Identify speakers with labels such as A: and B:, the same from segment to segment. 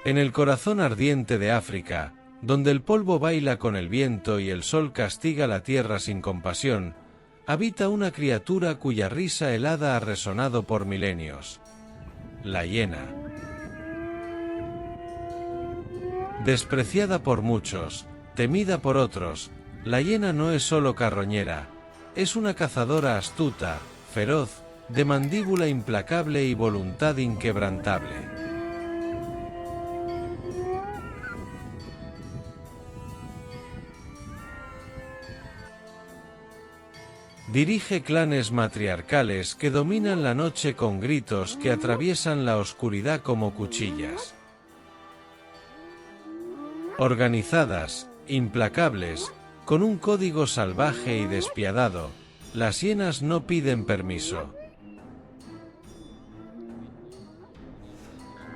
A: En el corazón ardiente de África, donde el polvo baila con el viento y el sol castiga la tierra sin compasión, habita una criatura cuya risa helada ha resonado por milenios: la hiena. Despreciada por muchos, temida por otros, la hiena no es solo carroñera, es una cazadora astuta, feroz, de mandíbula implacable y voluntad inquebrantable. Dirige clanes matriarcales que dominan la noche con gritos que atraviesan la oscuridad como cuchillas. Organizadas, implacables, con un código salvaje y despiadado, las hienas no piden permiso.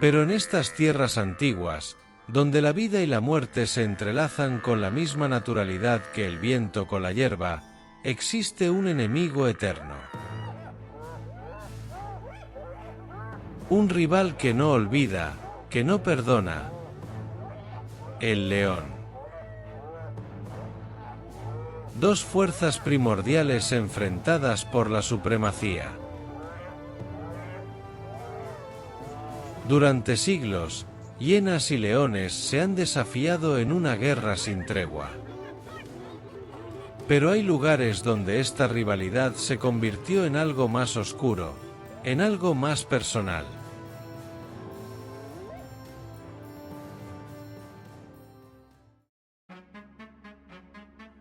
A: Pero en estas tierras antiguas, donde la vida y la muerte se entrelazan con la misma naturalidad que el viento con la hierba, existe un enemigo eterno. Un rival que no olvida, que no perdona: el león. Dos fuerzas primordiales enfrentadas por la supremacía. Durante siglos, hienas y leones se han desafiado en una guerra sin tregua. Pero hay lugares donde esta rivalidad se convirtió en algo más oscuro, en algo más personal.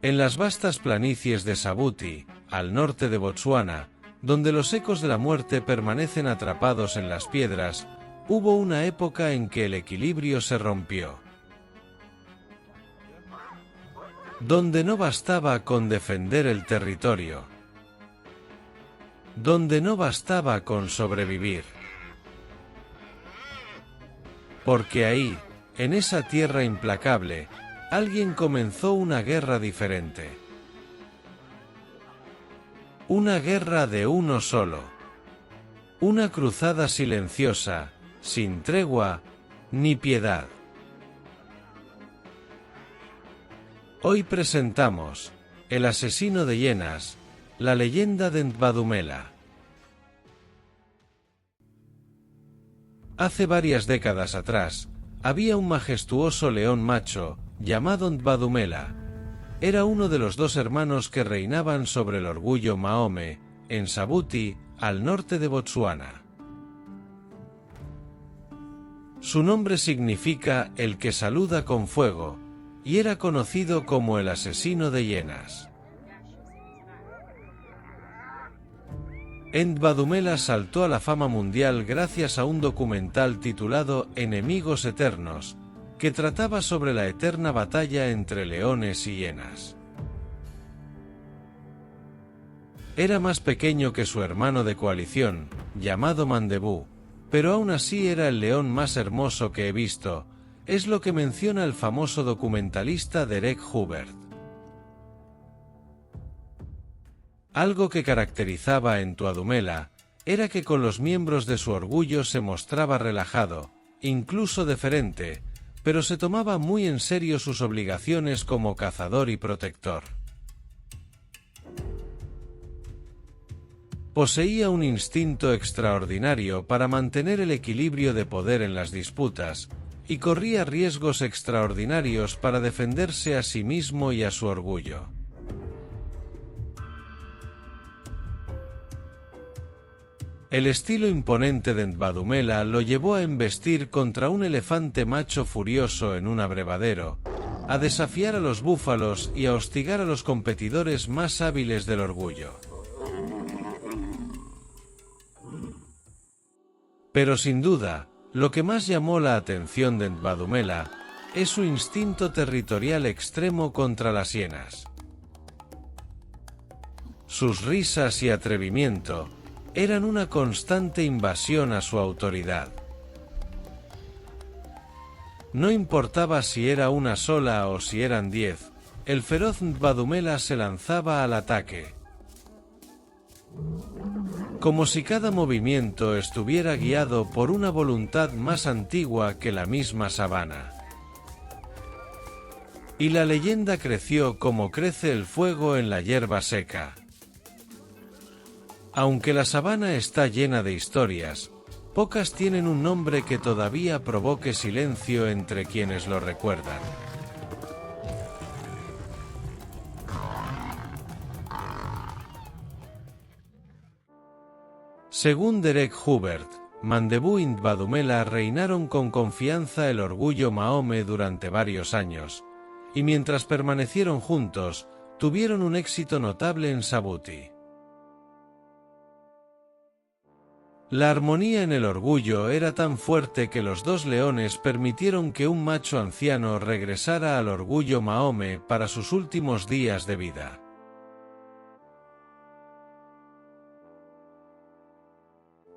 A: En las vastas planicies de Sabuti, al norte de Botsuana, donde los ecos de la muerte permanecen atrapados en las piedras, hubo una época en que el equilibrio se rompió. Donde no bastaba con defender el territorio. Donde no bastaba con sobrevivir. Porque ahí, en esa tierra implacable, alguien comenzó una guerra diferente. Una guerra de uno solo. Una cruzada silenciosa, sin tregua ni piedad. Hoy presentamos El asesino de hienas, la leyenda de Ndvadumela. Hace varias décadas atrás, había un majestuoso león macho, llamado Ndvadumela. Era uno de los dos hermanos que reinaban sobre el orgullo Mahome, en Sabuti, al norte de Botsuana. Su nombre significa el que saluda con fuego, y era conocido como el asesino de hienas. Ndvadumela saltó a la fama mundial gracias a un documental titulado Enemigos Eternos, que trataba sobre la eterna batalla entre leones y hienas. Era más pequeño que su hermano de coalición, llamado Mandebú, pero aún así era el león más hermoso que he visto, es lo que menciona el famoso documentalista Derek Hubert. Algo que caracterizaba a Ndvadumela era que con los miembros de su orgullo se mostraba relajado, incluso deferente, pero se tomaba muy en serio sus obligaciones como cazador y protector. Poseía un instinto extraordinario para mantener el equilibrio de poder en las disputas, y corría riesgos extraordinarios para defenderse a sí mismo y a su orgullo. El estilo imponente de Ndvadumela lo llevó a embestir contra un elefante macho furioso en un abrevadero, a desafiar a los búfalos y a hostigar a los competidores más hábiles del orgullo. Pero sin duda, lo que más llamó la atención de Ndvadumela es su instinto territorial extremo contra las hienas. Sus risas y atrevimiento eran una constante invasión a su autoridad. No importaba si era una sola o si eran 10, el feroz Ndvadumela se lanzaba al ataque. como si cada movimiento estuviera guiado por una voluntad más antigua que la misma sabana. Y la leyenda creció como crece el fuego en la hierba seca. Aunque la sabana está llena de historias, pocas tienen un nombre que todavía provoque silencio entre quienes lo recuerdan. Según Derek Hubert, Mandebú y Ndbadumela reinaron con confianza el orgullo Mahome durante varios años, y mientras permanecieron juntos, tuvieron un éxito notable en Sabuti. La armonía en el orgullo era tan fuerte que los dos leones permitieron que un macho anciano regresara al orgullo Mahome para sus últimos días de vida.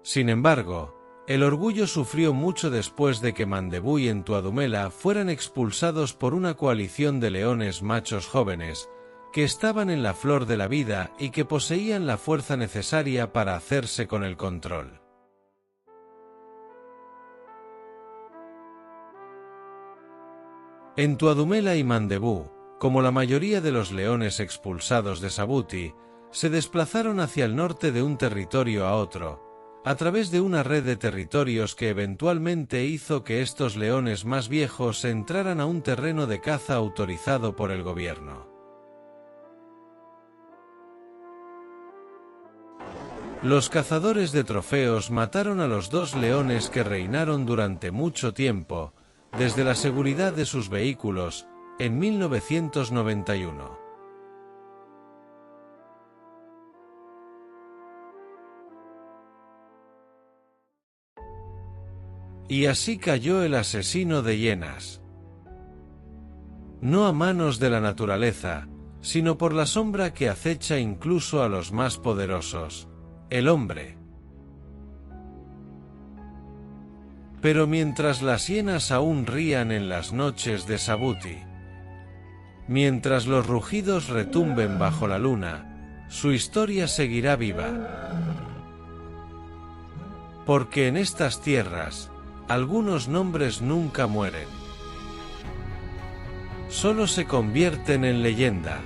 A: Sin embargo, el orgullo sufrió mucho después de que Mandebú y Ntuadumela fueran expulsados por una coalición de leones machos jóvenes, que estaban en la flor de la vida y que poseían la fuerza necesaria para hacerse con el control. Ntuadumela y Mandebú, como la mayoría de los leones expulsados de Sabuti, se desplazaron hacia el norte de un territorio a otro, a través de una red de territorios que eventualmente hizo que estos leones más viejos entraran a un terreno de caza autorizado por el gobierno. Los cazadores de trofeos mataron a los dos leones que reinaron durante mucho tiempo, desde la seguridad de sus vehículos, en 1991. Y así cayó el asesino de hienas. No a manos de la naturaleza, sino por la sombra que acecha incluso a los más poderosos, el hombre. Pero mientras las hienas aún rían en las noches de Sabuti, mientras los rugidos retumben bajo la luna, su historia seguirá viva. Porque en estas tierras, algunos nombres nunca mueren. Solo se convierten en leyenda.